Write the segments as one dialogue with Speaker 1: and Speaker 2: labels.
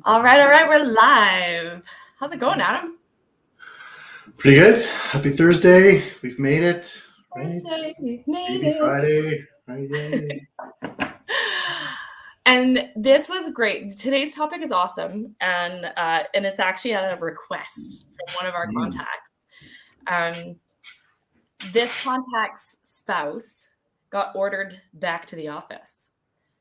Speaker 1: All right, we're live. How's it going, Adam?
Speaker 2: Pretty good. Happy Thursday. We've made it, right?
Speaker 1: Thursday, we've made
Speaker 2: Maybe
Speaker 1: it.
Speaker 2: Friday. Friday.
Speaker 1: And this was great. Today's topic is awesome, and it's actually a request from one of our
Speaker 2: Mm.
Speaker 1: contacts. This contact's spouse got ordered back to the office.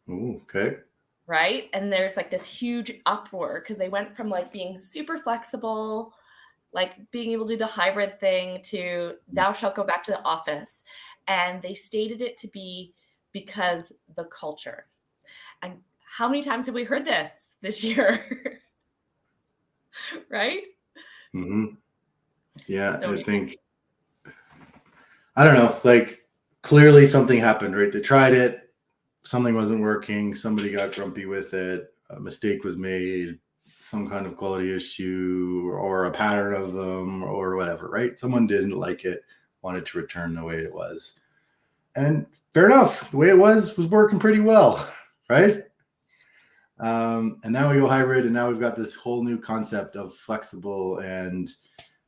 Speaker 2: Ooh, okay.
Speaker 1: Right? And there's like this huge uproar because they went from like being super flexible, like being able to do the hybrid thing, to thou shalt go back to the office. And they stated it to be because the culture. And how many times have we heard this year? Right?
Speaker 2: hmm Yeah,
Speaker 1: So
Speaker 2: I think, I don't know, like clearly something happened, right? They tried it, something wasn't working, somebody got grumpy with it, a mistake was made, some kind of quality issue or a pattern of them or whatever, right? Someone didn't like it, wanted to return the way it was. And fair enough, the way it was working pretty well, right? And now we go hybrid, and now we've got this whole new concept of flexible, and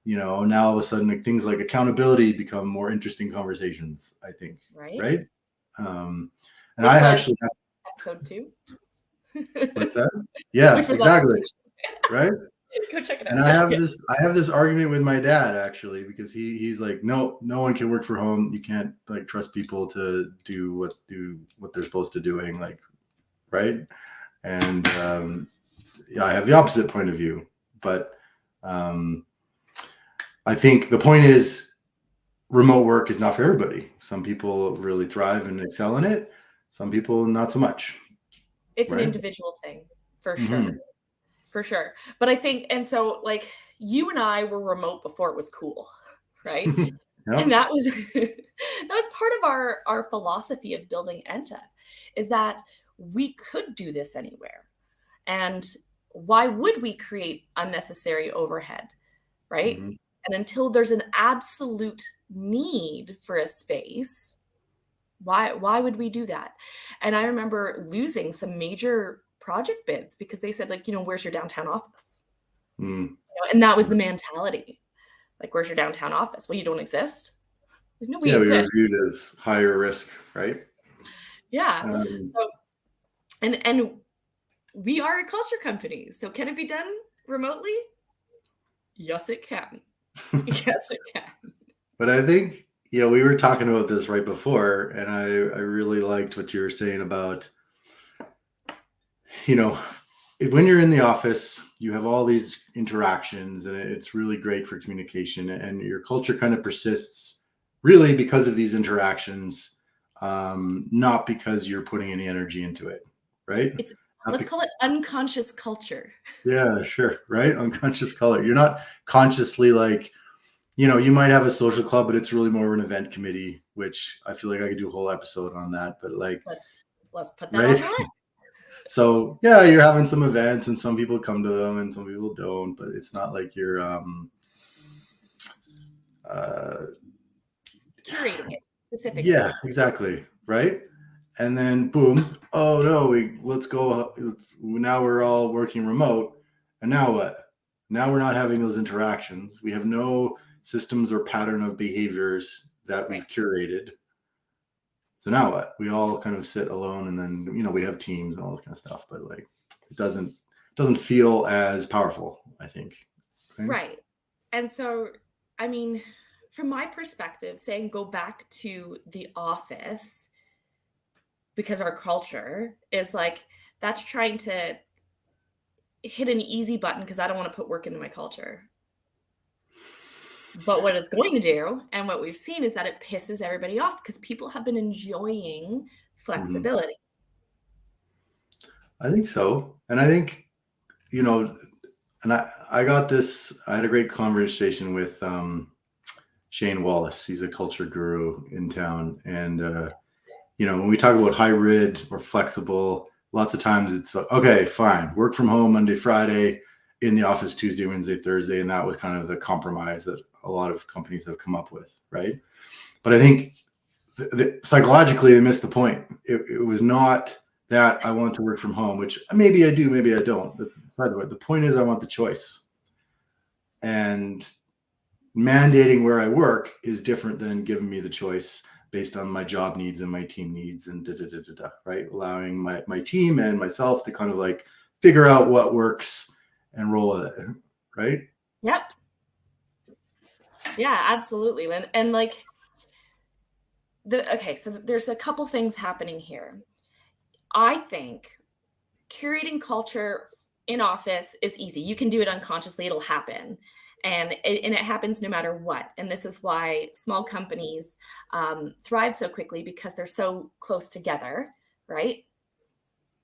Speaker 2: now all of a sudden like, things like accountability become more interesting conversations. I think,
Speaker 1: right?
Speaker 2: right? And
Speaker 1: Which
Speaker 2: I
Speaker 1: was
Speaker 2: actually have,
Speaker 1: episode 2.
Speaker 2: what's that? Yeah,
Speaker 1: Which was
Speaker 2: exactly,
Speaker 1: episode 2.
Speaker 2: right.
Speaker 1: Go check it out.
Speaker 2: And I have this argument with my dad actually, because he's like, no one can work from home. You can't like trust people to do what they're supposed to doing, like, right. And yeah, I have the opposite point of view, but I think the point is remote work is not for everybody. Some people really thrive and excel in it. Some people not so much,
Speaker 1: It's an
Speaker 2: right?
Speaker 1: individual thing, for
Speaker 2: Mm-hmm.
Speaker 1: sure. For sure. But I think, and so like you and I were remote before it was cool, right? And
Speaker 2: Yep.
Speaker 1: that was that was part of our philosophy of building Enta, is that we could do this anywhere. And why would we create unnecessary overhead, right?
Speaker 2: Mm-hmm.
Speaker 1: And until there's an absolute need for a space, why would we do that? And I remember losing some major project bids because they said, like, where's your downtown office?
Speaker 2: Mm.
Speaker 1: And that was the mentality. Like, where's your downtown office? Well, you don't exist. Like, no, we
Speaker 2: Yeah, we were
Speaker 1: exist.
Speaker 2: viewed as higher risk, right?
Speaker 1: Yeah.
Speaker 2: Um,
Speaker 1: So and we are a culture company. So can it be done remotely? Yes, it can. Yes, it can.
Speaker 2: but I think we were talking about this right before, and I really liked what you were saying about you know when you're in the office, you have all these interactions, and it's really great for communication, and your culture kind of persists really because of these interactions, not because you're putting any energy into it, right?
Speaker 1: It's
Speaker 2: Not
Speaker 1: let's
Speaker 2: be-
Speaker 1: call it unconscious culture.
Speaker 2: yeah, sure, right. Unconscious color. You're not consciously like, you might have a social club, but it's really more of an event committee, which I feel like I could do a whole episode on that. But like,
Speaker 1: Let's put that on
Speaker 2: right.
Speaker 1: the list.
Speaker 2: So yeah, you're having some events, and some people come to them, and some people don't. But it's not like you're uh,
Speaker 1: Curating it specifically.
Speaker 2: yeah, exactly, right. And then boom, oh no, let's go. Now we're all working remote, and now what? Now we're not having those interactions. We have no systems or pattern of behaviors that
Speaker 1: Right.
Speaker 2: we've curated. So now what? We all kind of sit alone, and then we have teams and all this kind of stuff. But like, it doesn't feel as powerful, I think. Right?
Speaker 1: Right. And so, I mean, from my perspective, saying go back to the office because our culture is like, that's trying to hit an easy button because I don't want to put work into my culture. But what it's going to do, and what we've seen, is that it pisses everybody off because people have been enjoying
Speaker 2: Mm-hmm.
Speaker 1: flexibility.
Speaker 2: I think so, and I think you know, and I got this. I had a great conversation with Shane Wallace. He's a culture guru in town, and when we talk about hybrid or flexible, lots of times it's okay, fine, work from home Monday, Friday, in the office Tuesday, Wednesday, Thursday, and that was kind of the compromise that a lot of companies have come up with, right? But I think psychologically, they missed the point. It was not that I want to work from home, which maybe I do, maybe I don't. That's by the way. The point is I want the choice. And mandating where I work is different than giving me the choice based on my job needs and my team needs and right? Allowing my team and myself to kind of like figure out what works and roll with it, right?
Speaker 1: Yep. Yeah, absolutely. And like okay, so there's a couple things happening here. I think curating culture in office is easy. You can do it unconsciously, it'll happen. And it happens no matter what. And this is why small companies thrive so quickly because they're so close together, right?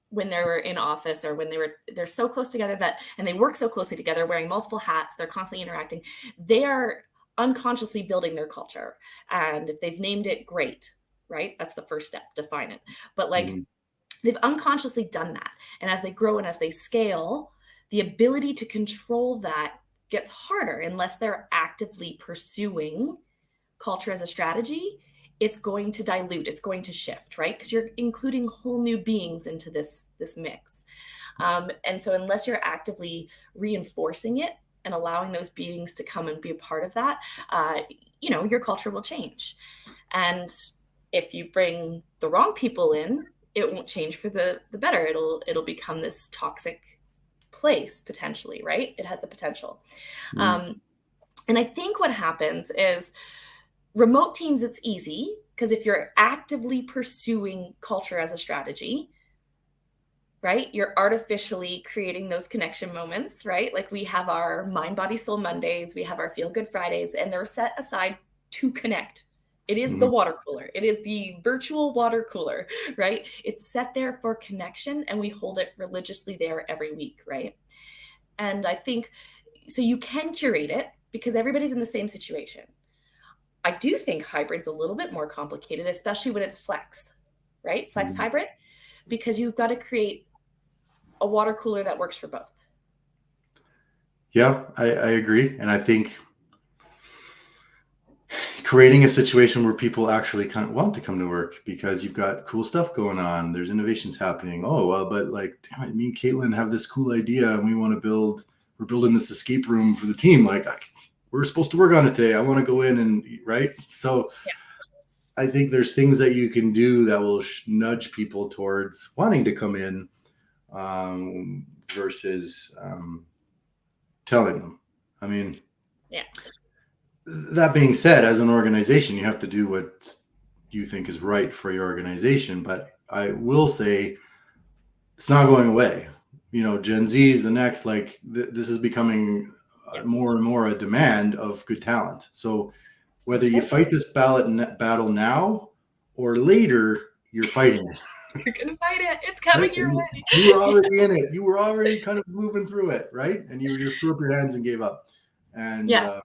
Speaker 1: When they were in office or when they're so close together that and they work so closely together wearing multiple hats, they're constantly interacting. They are unconsciously building their culture. And if they've named it, great, right? That's the first step, define it. But like
Speaker 2: Mhm.
Speaker 1: they've unconsciously done that. And as they grow and as they scale, the ability to control that gets harder unless they're actively pursuing culture as a strategy. It's going to dilute, it's going to shift, right? Because you're including whole new beings into this mix. And so unless you're actively reinforcing it and allowing those beings to come and be a part of that, your culture will change. And if you bring the wrong people in, it won't change for the better. It'll become this toxic place potentially, right? It has the potential.
Speaker 2: Mhm.
Speaker 1: And I think what happens is remote teams, it's easy because if you're actively pursuing culture as a strategy, right, you're artificially creating those connection moments, right? Like we have our mind, body, soul Mondays, we have our feel good Fridays, and they're set aside to connect. It is the
Speaker 2: Mhm.
Speaker 1: water cooler. It is the virtual water cooler, right? It's set there for connection and we hold it religiously there every week, right? And I think so you can curate it because everybody's in the same situation. I do think hybrid's a little bit more complicated, especially when it's flex, right? Flex
Speaker 2: Mhm.
Speaker 1: hybrid, because you've got to create a water cooler that works for both.
Speaker 2: Yeah, I agree. And I think creating a situation where people actually kind of want to come to work because you've got cool stuff going on. There's innovations happening. Oh, well, but like, damn it, me and Caitlin have this cool idea and we want to we're building this escape room for the team. Like, we're supposed to work on it today. I want to go in and, right? So
Speaker 1: Yeah.
Speaker 2: I think there's things that you can do that will nudge people towards wanting to come in versus telling them. I mean,
Speaker 1: Yeah.
Speaker 2: that being said, as an organization, you have to do what you think is right for your organization. But I will say it's not going away. Gen Z is the next, like, this is becoming
Speaker 1: Yeah.
Speaker 2: more and more a demand of good talent. So whether you
Speaker 1: 100%.
Speaker 2: fight this battle now or later, you're fighting it.
Speaker 1: You're going to fight it. It's coming
Speaker 2: Right?
Speaker 1: your
Speaker 2: And
Speaker 1: way.
Speaker 2: you were
Speaker 1: Yeah.
Speaker 2: already in it. You were already kind of moving through it, right? And you just threw up your hands and gave up. And
Speaker 1: Yeah.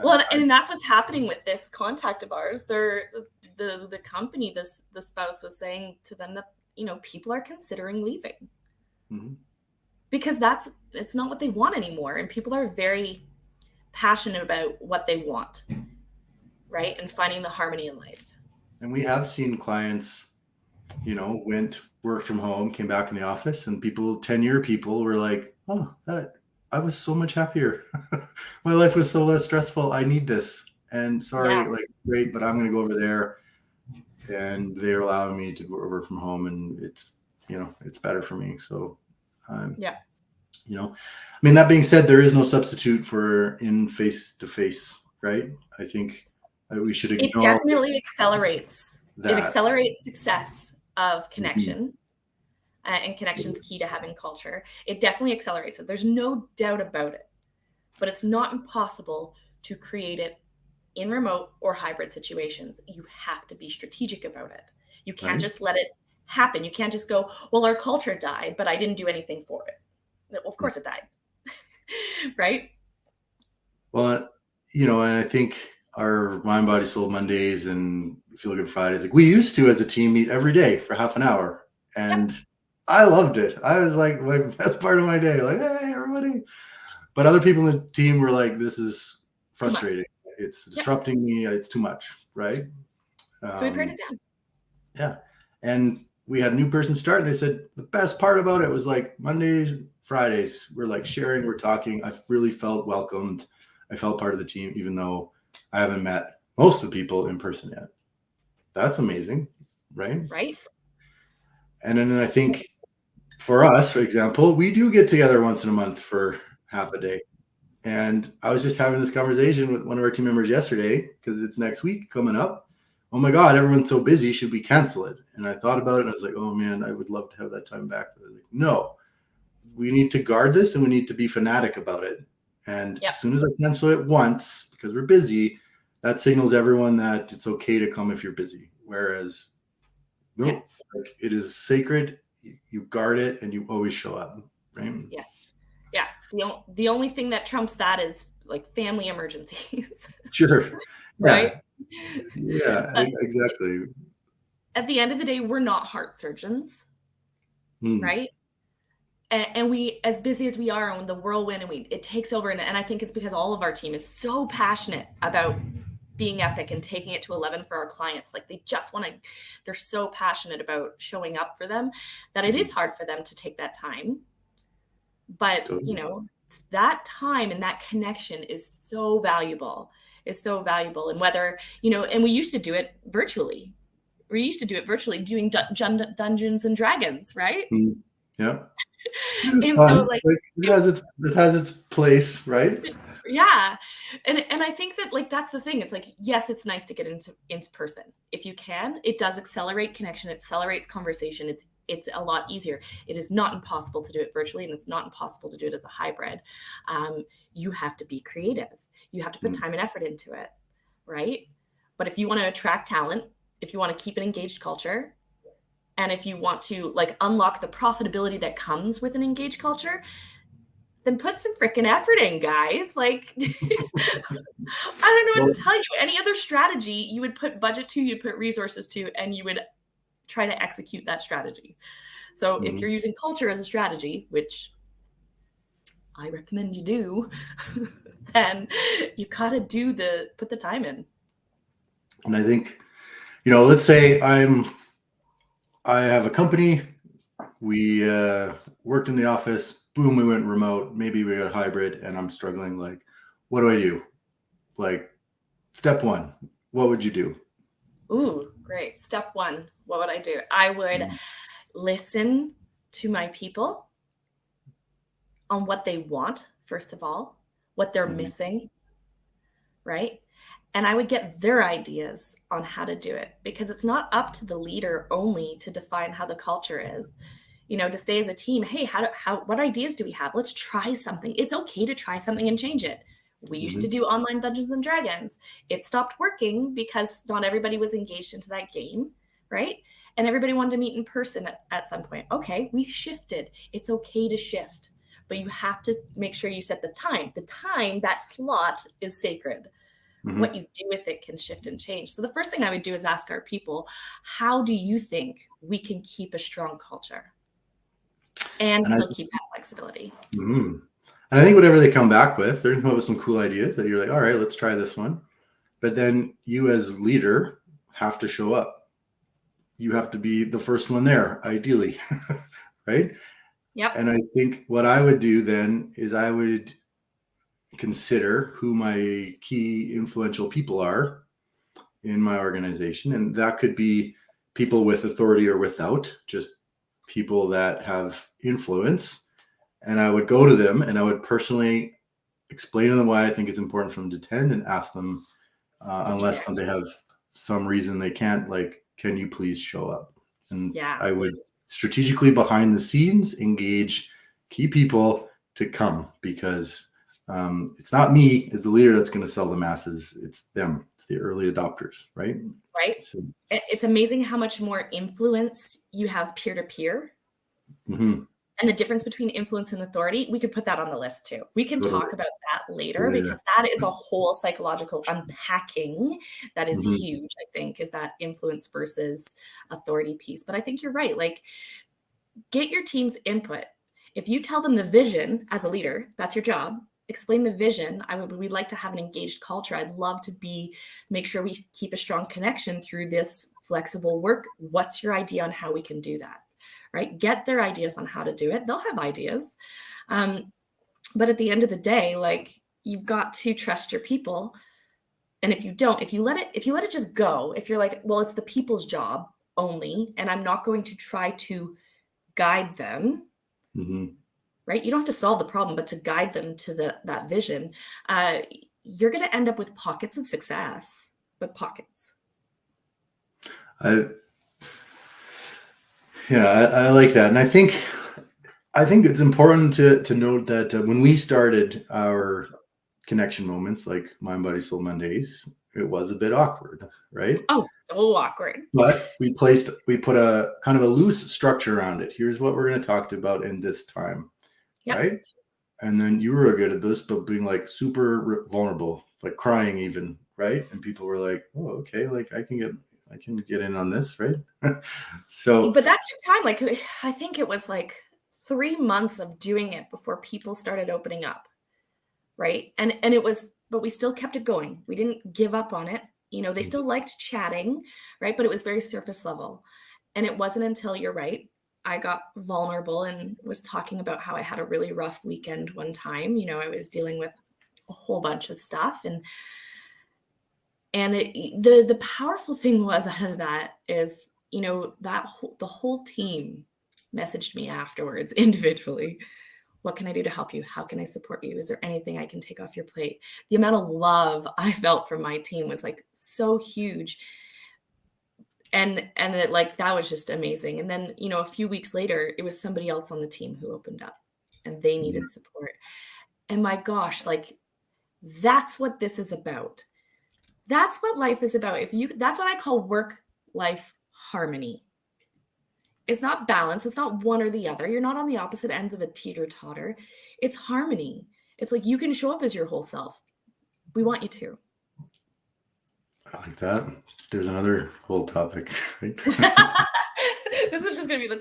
Speaker 1: Well,
Speaker 2: I,
Speaker 1: and that's what's happening with this contact of ours. They're the company, the spouse was saying to them that, people are considering leaving
Speaker 2: mhm.
Speaker 1: because it's not what they want anymore. And people are very passionate about what they want, right? And finding the harmony in life.
Speaker 2: And we have seen clients, went work from home, came back in the office, and 10-year people were like, oh, that I was so much happier. My life was so less stressful. I need this. And
Speaker 1: Yeah.
Speaker 2: sorry, like, great, but I'm going to go over there. And they're allowing me to go work from home, and it's better for me. So,
Speaker 1: Yeah.
Speaker 2: I mean, that being said, there is no substitute for in face to face, right? I think we should
Speaker 1: It
Speaker 2: acknowledge
Speaker 1: definitely accelerates. It
Speaker 2: that.
Speaker 1: accelerates success of
Speaker 2: Mhm.
Speaker 1: connection, and connection's key to having culture. It definitely accelerates it. There's no doubt about it. But it's not impossible to create it in remote or hybrid situations. You have to be strategic about it. You can't
Speaker 2: Right.
Speaker 1: just let it happen. You can't just go, well, our culture died, but I didn't do anything for it. Well, of course it died. Right?
Speaker 2: Well, and I think our Mind, Body, Soul Mondays and Feel Good Fridays, like we used to as a team meet every day for half an hour.
Speaker 1: Yep.
Speaker 2: And I loved it. I was like my best part of my day. Like, hey, everybody. But other people in the team were like, this is
Speaker 1: Too much.
Speaker 2: frustrating. It's
Speaker 1: Yep.
Speaker 2: disrupting me. It's too much. Right.
Speaker 1: So we pared it down.
Speaker 2: Yeah. And we had a new person start, and they said the best part about it was like Mondays, Fridays, we're like sharing, we're talking. I really felt welcomed. I felt part of the team, even though I haven't met most of the people in person yet. That's amazing, right?
Speaker 1: Right.
Speaker 2: And then I think for us, for example, we do get together once in a month for half a day. And I was just having this conversation with one of our team members yesterday because it's next week coming up. Oh my God, everyone's so busy. Should we cancel it? And I thought about it and I was like, oh man, I would love to have that time back. But I was like, no, we need to guard this and we need to be fanatic about it. And as soon as I cancel it once because we're busy, that signals everyone that it's okay to come if you're busy. Whereas, no, like it is sacred. You guard it and you always show up, right?
Speaker 1: Yes. Yeah. The only thing that trumps that is like family emergencies.
Speaker 2: Sure.
Speaker 1: Right?
Speaker 2: Yeah, exactly.
Speaker 1: At the end of the day, we're not heart surgeons, right? And we, as busy as we are on the whirlwind, and it takes over, and I think it's because all of our team is so passionate about being epic and taking it to 11 for our clients. Like they just want to, they're so passionate about showing up for them that it is hard for them to take that time. But, you know, that time and that connection is so valuable, And whether, you know, and we used to do it virtually. Doing Dungeons and Dragons, right?
Speaker 2: Yeah.
Speaker 1: And so like
Speaker 2: it has its place, right?
Speaker 1: Yeah. And I think that like that's the thing. It's like, yes, it's nice to get into person. If you can, it does accelerate connection, it accelerates conversation. It's a lot easier. It is not impossible to do it virtually, and it's not impossible to do it as a hybrid. You have to be creative. You have to put time and effort into it, right? But if you want to attract talent, if you want to keep an engaged culture, and if you want to like unlock the profitability that comes with an engaged culture, then put some freaking effort in, guys. Like, I don't know what to tell you. Any other strategy you would put budget to, you'd put resources to, and you would try to execute that strategy. So if you're using culture as a strategy, which I recommend you do, then you gotta put the time in.
Speaker 2: And I think, you know, let's say I have a company, we worked in the office, boom, we went remote, maybe we got hybrid, and I'm struggling. Like, what do I do? Like, step one, what would you do?
Speaker 1: Ooh, great. Step one, what would I do? I would listen to my people on what they want, first of all, what they're missing, right? And I would get their ideas on how to do it, because it's not up to the leader only to define how the culture is. You know, to say as a team, hey, what ideas do we have? Let's try something. It's okay to try something and change it. We used to do online Dungeons and Dragons. It stopped working because not everybody was engaged into that game, right? And everybody wanted to meet in person at some point. Okay, we shifted. It's okay to shift, but you have to make sure you set the time. The time, that slot is sacred. What you do with it can shift and change. So the first thing I would do is ask our people, how do you think we can keep a strong culture and still keep that flexibility?
Speaker 2: And I think whatever they come back with, they're going to come up with some cool ideas that you're like, all right, let's try this one. But then you as leader have to show up. You have to be the first one there, ideally, right?
Speaker 1: Yep.
Speaker 2: And I think what I would do then is I would consider who my key influential people are in my organization. And that could be people with authority or without, just people that have influence. And I would go to them and I would personally explain to them why I think it's important for them to attend, and ask them, unless they have some reason they can't, like, can you please show up? And I would strategically behind the scenes engage key people to come, because it's not me as the leader that's going to sell the masses. It's them. It's the early adopters, right?
Speaker 1: Right. So, it's amazing how much more influence you have peer-to-peer. And the difference between influence and authority, we could put that on the list too. We can talk about that later, because that is a whole psychological unpacking that is huge, I think, is that influence versus authority piece. But I think you're right. Like, get your team's input. If you tell them the vision as a leader, that's your job. Explain the vision. We'd like to have an engaged culture. I'd love to make sure we keep a strong connection through this flexible work. What's your idea on how we can do that? Right? Get their ideas on how to do it. They'll have ideas. But at the end of the day, like, you've got to trust your people. And if you don't, if you let it just go, if you're like, well, it's the people's job only, and I'm not going to try to guide them,
Speaker 2: Mhm.
Speaker 1: right? You don't have to solve the problem, but to guide them to that vision, you're going to end up with pockets of success, but pockets.
Speaker 2: I Yeah, I like that, and I think it's important to note that when we started our connection moments, like Mind Body Soul Mondays, it was a bit awkward, right?
Speaker 1: Oh, so awkward.
Speaker 2: But we put a kind of a loose structure around it. Here's what we're going to talk about in this time,
Speaker 1: Yep.
Speaker 2: right? And then you were good at this, but being like super vulnerable, like crying even, right? And people were like, "Oh, okay, like I can get in on this, right?" So,
Speaker 1: But that took time. Like, I think it was like 3 months of doing it before people started opening up, right? And it was, but we still kept it going. We didn't give up on it. You know, they still liked chatting, right? But it was very surface level. And it wasn't until, you're right, I got vulnerable and was talking about how I had a really rough weekend one time. You know, I was dealing with a whole bunch of stuff, and the powerful thing was out of that is, you know, the whole team messaged me afterwards individually. What can I do to help you? How can I support you? Is there anything I can take off your plate? The amount of love I felt from my team was like so huge. And it, like, that was just amazing. And then, you know, a few weeks later, it was somebody else on the team who opened up and they needed support. And my gosh, like, that's what this is about. That's what life is about. That's what I call work life harmony. It's not balance. It's not one or the other. You're not on the opposite ends of a teeter totter. It's harmony. It's like, you can show up as your whole self. We want you to.
Speaker 2: I like that. There's another whole topic, right?
Speaker 1: This is just going to be the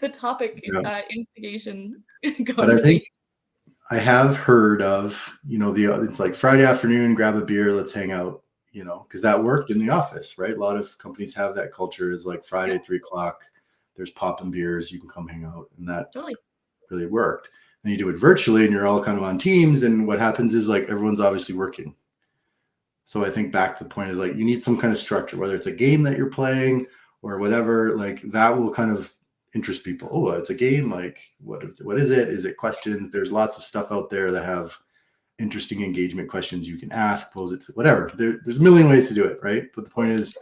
Speaker 1: topic
Speaker 2: Yeah.
Speaker 1: instigation
Speaker 2: But I think
Speaker 1: conversation.
Speaker 2: I have heard of, it's like Friday afternoon, grab a beer, let's hang out, because that worked in the office, right? A lot of companies have that culture is like Friday,
Speaker 1: Yeah,
Speaker 2: 3 o'clock, there's popping beers, you can come hang out. And that
Speaker 1: totally.
Speaker 2: really worked. And you do it virtually and you're all kind of on teams. And what happens is like everyone's obviously working. So I think back to the point is like you need some kind of structure, whether it's a game that you're playing or whatever, like that will kind of interest people. Oh, it's a game. Like what is it? What is it? Is it questions? There's lots of stuff out there that have interesting engagement questions you can ask, pose it to whatever. There's a million ways to do it, right? But the point is,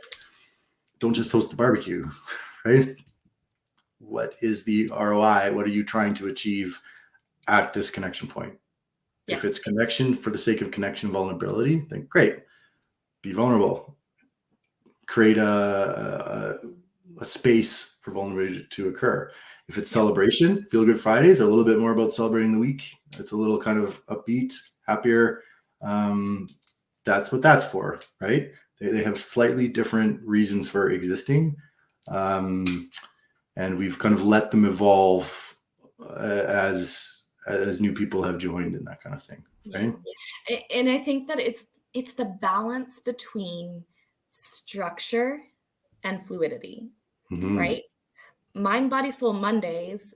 Speaker 2: don't just host the barbecue, right? What is the ROI? What are you trying to achieve at this connection point?
Speaker 1: Yes.
Speaker 2: If it's connection for the sake of connection vulnerability, then great. Be vulnerable. Create a space for vulnerability to occur. If it's celebration, Feel Good Fridays are a little bit more about celebrating the week. It's a little kind of upbeat, happier. That's what that's for, right? They have slightly different reasons for existing. And we've kind of let them evolve as new people have joined and that kind of thing, right?
Speaker 1: Yeah. And I think that it's the balance between structure and fluidity,
Speaker 2: Mm-hmm.
Speaker 1: right? Mind, Body, Soul Mondays,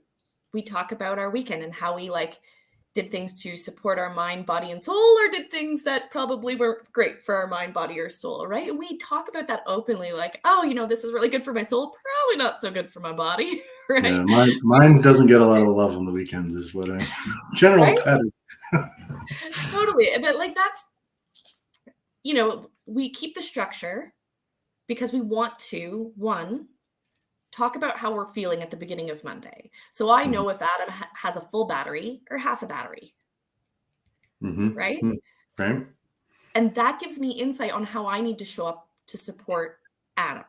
Speaker 1: we talk about our weekend and how we like did things to support our mind, body, and soul, or did things that probably weren't great for our mind, body, or soul, right? We talk about that openly, like, oh, you know, this is really good for my soul, probably not so good for my body,
Speaker 2: Yeah,
Speaker 1: right?
Speaker 2: mine doesn't get a lot of love on the weekends, is what I general
Speaker 1: Right?
Speaker 2: pattern.
Speaker 1: Totally. But like, that's, you know, we keep the structure because we want to, one, talk about how we're feeling at the beginning of Monday. So I know if Adam has a full battery or half a battery, right?
Speaker 2: Mm-hmm. Right.
Speaker 1: And that gives me insight on how I need to show up to support Adam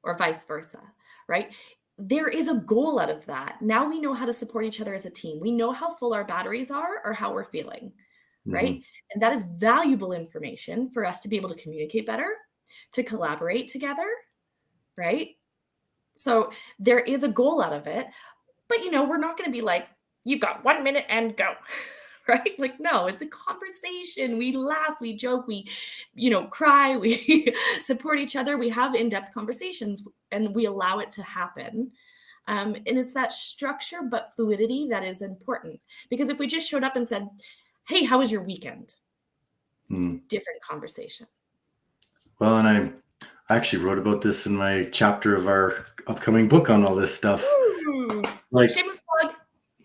Speaker 1: or vice versa, right? There is a goal out of that. Now we know how to support each other as a team. We know how full our batteries are or how we're feeling, right?
Speaker 2: Mm-hmm.
Speaker 1: And that is valuable information for us to be able to communicate better, to collaborate together, right? So there is a goal out of it, but, you know, we're not going to be like, you've got 1 minute and go, right? Like, no, it's a conversation. We laugh, we joke, we, cry, we support each other, we have in-depth conversations, and we allow it to happen. And it's that structure but fluidity that is important. Because if we just showed up and said, "Hey, how was your weekend?"
Speaker 2: Mm.
Speaker 1: Different conversation.
Speaker 2: Well, and I actually wrote about this in my chapter of our upcoming book on all this stuff.
Speaker 1: Ooh,
Speaker 2: Like,
Speaker 1: shameless plug.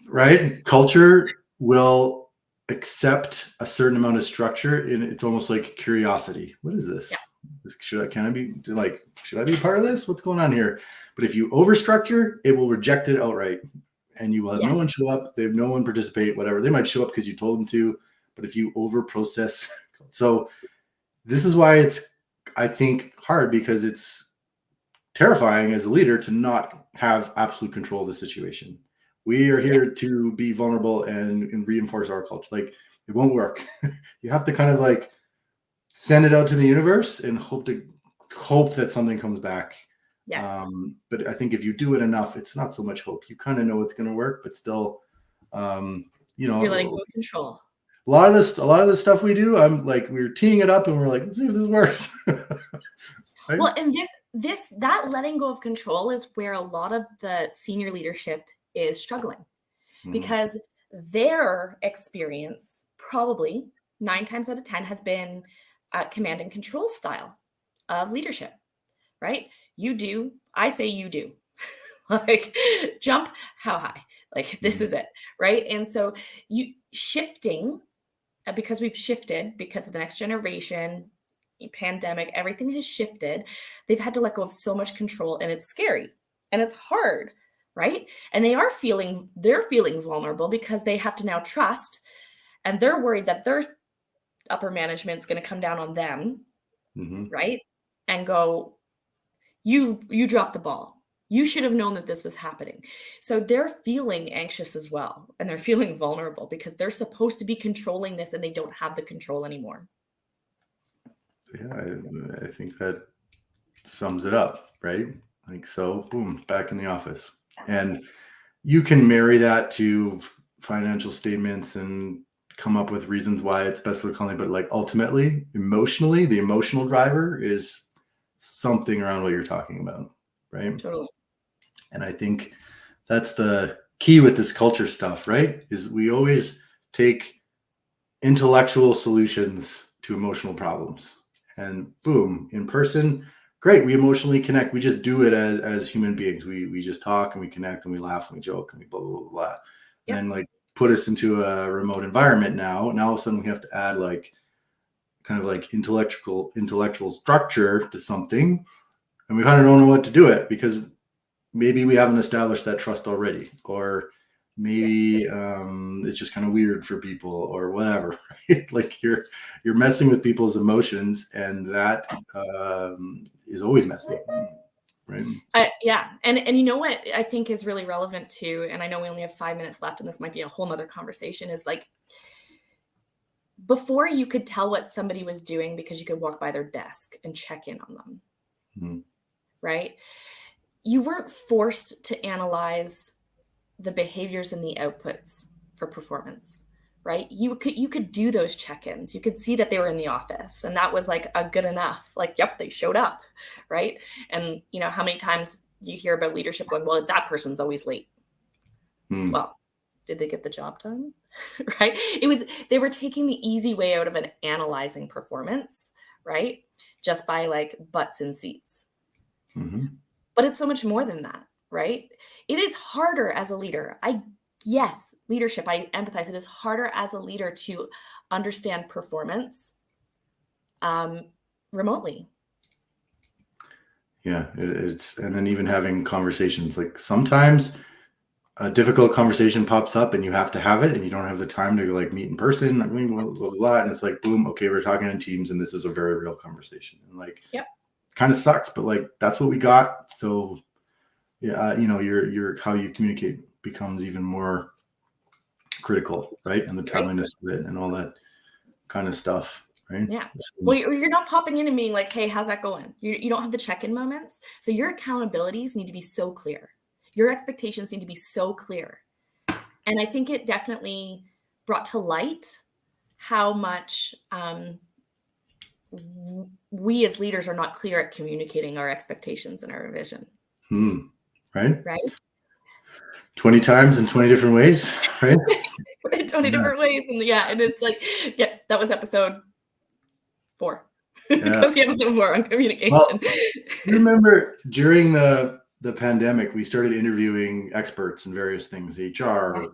Speaker 2: right? Culture will accept a certain amount of structure, and it's almost like curiosity. What is this?
Speaker 1: Yeah.
Speaker 2: Should I be part of this? What's going on here? But if you overstructure, it will reject it outright, and you will have no
Speaker 1: Yes.
Speaker 2: one show up. They have no one participate. Whatever, they might show up because you told them to, but if you over process, so this is why it's, I think, hard, because it's terrifying as a leader to not have absolute control of the situation. We are here to be vulnerable and reinforce our culture. Like, it won't work. You have to kind of like send it out to the universe and hope that something comes back.
Speaker 1: Yes.
Speaker 2: But I think if you do it enough, it's not so much hope. You kind of know it's going to work, but still,
Speaker 1: You're letting go of control.
Speaker 2: a lot of this stuff we do, I'm like, we're teeing it up and we're like, let's see if this works. Right?
Speaker 1: Well, and that letting go of control is where a lot of the senior leadership is struggling, because their experience probably 9 times out of 10 has been a command and control style of leadership, right? You do, I say you do. Like, jump how high? Like, this is it, right? And so you shifting, because we've shifted because of the next generation, pandemic, everything has shifted. They've had to let go of so much control, and it's scary and it's hard, right? And they're feeling vulnerable because they have to now trust, and they're worried that their upper management's going to come down on them, right? And go, you dropped the ball. You should have known that this was happening. So they're feeling anxious as well, and they're feeling vulnerable because they're supposed to be controlling this and they don't have the control anymore.
Speaker 2: Yeah, I think that sums it up, right? Like, so boom, back in the office. And you can marry that to financial statements and come up with reasons why it's best for calling, but like, ultimately, emotionally, the emotional driver is something around what you're talking about, right?
Speaker 1: Totally.
Speaker 2: And I think that's the key with this culture stuff, right? Is we always take intellectual solutions to emotional problems, and boom, in person, great, we emotionally connect. We just do it as human beings. We just talk and we connect and we laugh and we joke and we blah blah blah, blah.
Speaker 1: Yep.
Speaker 2: And like, put us into a remote environment now all of a sudden we have to add like kind of like intellectual structure to something, and we kind of don't know what to do it, because maybe we haven't established that trust already, or maybe it's just kind of weird for people or whatever, right? Like, you're messing with people's emotions, and that is always messy, right?
Speaker 1: Yeah. And you know what I think is really relevant too, and I know we only have 5 minutes left, and this might be a whole nother conversation, is like, before you could tell what somebody was doing because you could walk by their desk and check in on them, right? You weren't forced to analyze the behaviors and the outputs for performance, right? You could do those check-ins. You could see that they were in the office, and that was like a good enough. Like, yep, they showed up, right? And how many times you hear about leadership going, well, that person's always late. Well, did they get the job done? Right? They were taking the easy way out of an analyzing performance, right? Just by like butts in seats. But it's so much more than that, right? It is harder as a leader. Yes, leadership, I empathize. It is harder as a leader to understand performance remotely.
Speaker 2: Yeah, it's, and then even having conversations, like, sometimes a difficult conversation pops up and you have to have it, and you don't have the time to like meet in person. I mean, blah, blah, blah, and it's like, boom, okay, we're talking in Teams, and this is a very real conversation, and like,
Speaker 1: Yep.
Speaker 2: kind of sucks, but like, that's what we got. So yeah, your how you communicate becomes even more critical, right? And the timeliness of it and all that kind of stuff, right?
Speaker 1: Yeah. Well, you're not popping in and being like, hey, how's that going? You don't have the check-in moments. So your accountabilities need to be so clear. Your expectations need to be so clear. And I think it definitely brought to light how much we as leaders are not clear at communicating our expectations and our vision.
Speaker 2: Right?
Speaker 1: Right?
Speaker 2: 20 times in 20 different ways, right?
Speaker 1: 20 different ways. And and it's like, yeah, that was episode 4.
Speaker 2: Yeah.
Speaker 1: That was the episode 4 on communication.
Speaker 2: Well, you remember during the pandemic, we started interviewing experts in various things, HR,
Speaker 1: Yes.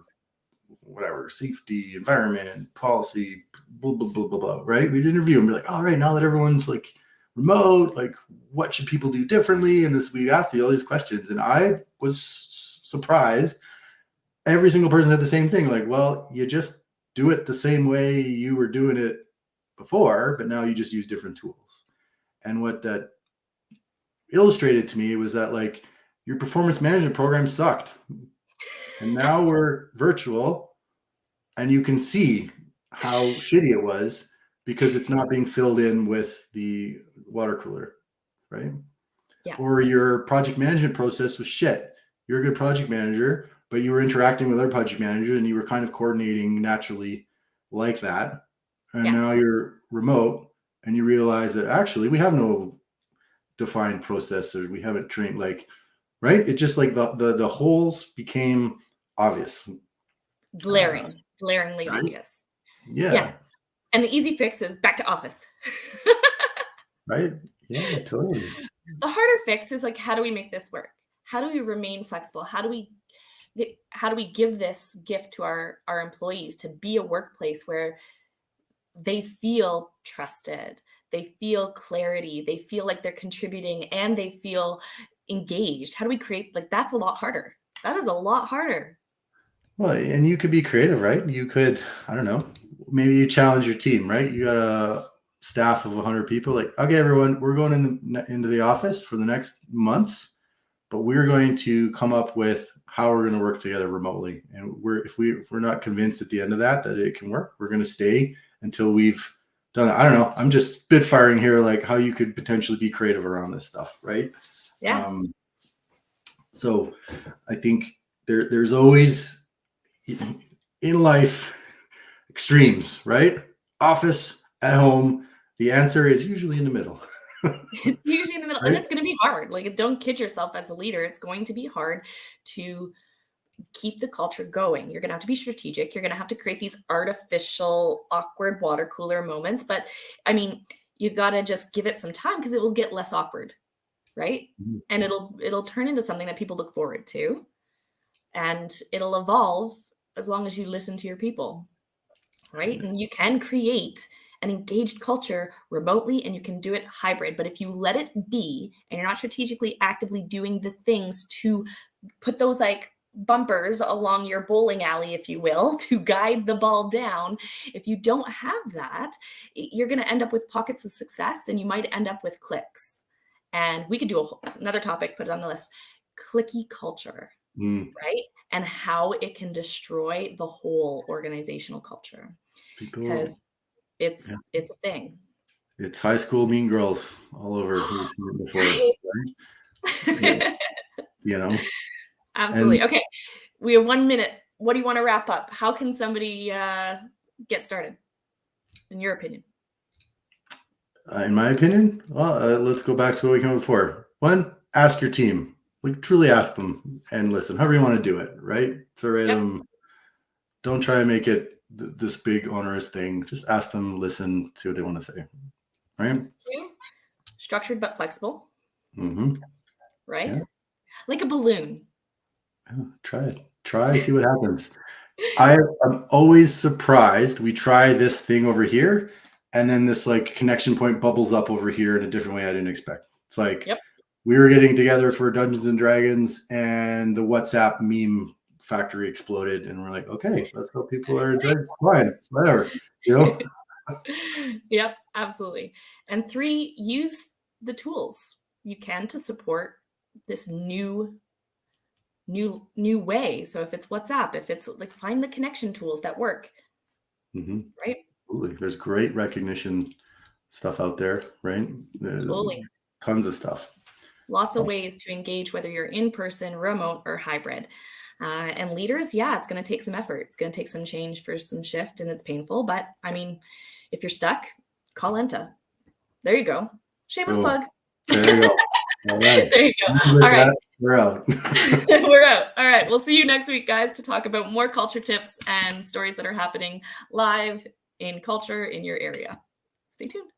Speaker 2: whatever, safety, environment, policy, blah, blah, blah, blah, blah, right? We'd interview and be like, all right, now that everyone's like remote, like what should people do differently? And we asked all these questions, and I was surprised. Every single person said the same thing. Like, well, you just do it the same way you were doing it before, but now you just use different tools. And what that illustrated to me was that like your performance management program sucked. And now we're virtual, and you can see how shitty it was because it's not being filled in with the water cooler, right?
Speaker 1: Yeah.
Speaker 2: Or your project management process was shit. You're a good project manager, but you were interacting with other project managers and you were kind of coordinating naturally like that. And now you're remote and you realize that actually we have no defined process, or we haven't trained, like, right? It just like the holes became obvious.
Speaker 1: Glaringly
Speaker 2: right?
Speaker 1: obvious.
Speaker 2: Yeah.
Speaker 1: And the easy fix is back to office.
Speaker 2: Right? Yeah, totally.
Speaker 1: The harder fix is like, how do we make this work? How do we remain flexible? How do we give this gift to our employees to be a workplace where they feel trusted, they feel clarity, they feel like they're contributing, and they feel engaged? How do we create, like, that's a lot harder. That is a lot harder.
Speaker 2: Well, and you could be creative, right? You could, I don't know, maybe you challenge your team, right? You got a staff of 100 people. Like, okay, everyone, we're going into the office for the next month, but we're going to come up with how we're going to work together remotely. And if we're not convinced at the end of that it can work, we're going to stay until we've done it. I don't know. I'm just spitfiring here, like how you could potentially be creative around this stuff, right?
Speaker 1: Yeah.
Speaker 2: So I think there's always in life extremes, right? Office, at home. The answer is usually in the middle.
Speaker 1: It's usually in the middle,
Speaker 2: Right?
Speaker 1: and it's going to be hard. Like, don't kid yourself as a leader. It's going to be hard to keep the culture going. You're going to have to be strategic. You're going to have to create these artificial, awkward water cooler moments. But I mean, you got to just give it some time because it will get less awkward, right?
Speaker 2: Mhm.
Speaker 1: And it'll turn into something that people look forward to, and it'll evolve as long as you listen to your people, right? And you can create an engaged culture remotely, and you can do it hybrid. But if you let it be and you're not strategically actively doing the things to put those like bumpers along your bowling alley, if you will, to guide the ball down, if you don't have that, you're going to end up with pockets of success, and you might end up with clicks. And we could do another topic, put it on the list: clicky culture, right? And how it can destroy the whole organizational culture, because it's a thing.
Speaker 2: It's high school mean girls all over. We've seen it before.
Speaker 1: Right?
Speaker 2: You know?
Speaker 1: Absolutely. Okay. We have 1 minute. What do you want to wrap up? How can somebody get started, in your opinion?
Speaker 2: In my opinion, well, let's go back to what we came before. One, ask your team. Like, truly ask them and listen. However you want to do it, right? So, don't try and make it this big onerous thing. Just ask them, listen, see what they want to say, right?
Speaker 1: 2, structured but flexible.
Speaker 2: Mm-hmm.
Speaker 1: Right?
Speaker 2: Yeah.
Speaker 1: Like a balloon.
Speaker 2: Yeah, try it. See what happens. I'm always surprised. We try this thing over here, and then this like connection point bubbles up over here in a different way I didn't expect. It's like we were getting together for Dungeons and Dragons, and the WhatsApp meme factory exploded, and we're like, okay, that's how people are enjoying. Fine, whatever, you know.
Speaker 1: Yep, absolutely. And 3, use the tools you can to support this new way. So if it's WhatsApp, if it's like, find the connection tools that work.
Speaker 2: Mm-hmm.
Speaker 1: Right?
Speaker 2: Absolutely. There's great recognition stuff out there, right?
Speaker 1: Totally.
Speaker 2: Tons of stuff.
Speaker 1: Lots of ways to engage, whether you're in person, remote, or hybrid. And leaders, yeah, it's going to take some effort. It's going to take some change for some shift, and it's painful. But I mean, if you're stuck, call Enta. There you go. Shameless
Speaker 2: Cool.
Speaker 1: plug.
Speaker 2: There you go. All right.
Speaker 1: There you go.
Speaker 2: With
Speaker 1: All right.
Speaker 2: that, we're out.
Speaker 1: We're out. All right. We'll see you next week, guys, to talk about more culture tips and stories that are happening live in culture in your area. Stay tuned.